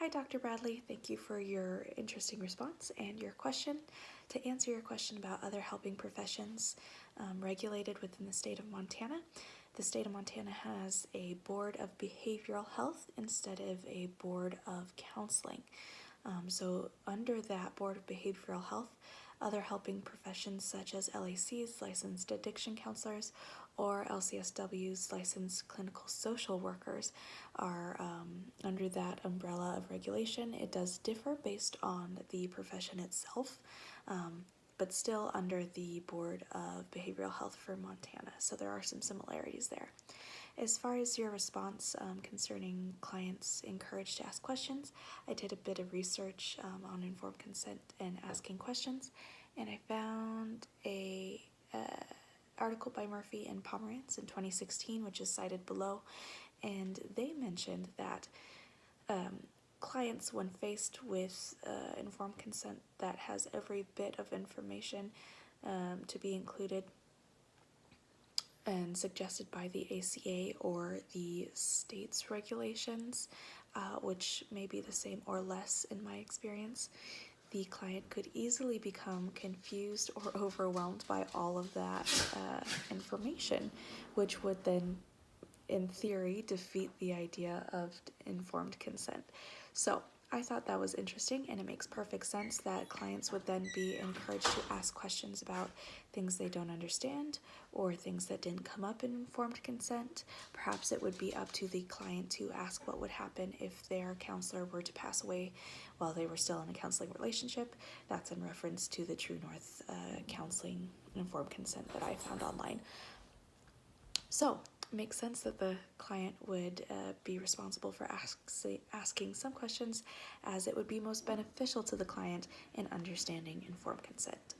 Hi, Dr. Bradley. Thank you for your interesting response and your question. To answer your question about other helping professions regulated within the state of Montana, the state of Montana has a board of behavioral health instead of a board of counseling. So under that board of behavioral health, other helping professions such as LACs, licensed addiction counselors, or LCSWs, licensed clinical social workers, are under that umbrella of regulation. It does differ based on the profession itself, but still under the Board of Behavioral Health for Montana. So there are some similarities there. As far as your response concerning clients encouraged to ask questions, I did a bit of research on informed consent and asking questions, and I found a article by Murphy and Pomerantz in 2016, which is cited below, and they mentioned that clients, when faced with informed consent that has every bit of information to be included and suggested by the ACA or the state's regulations, which may be the same or less in my experience, the client could easily become confused or overwhelmed by all of that information, which would then, in theory, defeat the idea of informed consent. So I thought that was interesting, and it makes perfect sense that clients would then be encouraged to ask questions about things they don't understand or things that didn't come up in informed consent. Perhaps it would be up to the client to ask what would happen if their counselor were to pass away while they were still in a counseling relationship. That's in reference to the True North counseling informed consent that I found online. So it makes sense that the client would be responsible for asking some questions, as it would be most beneficial to the client in understanding informed consent.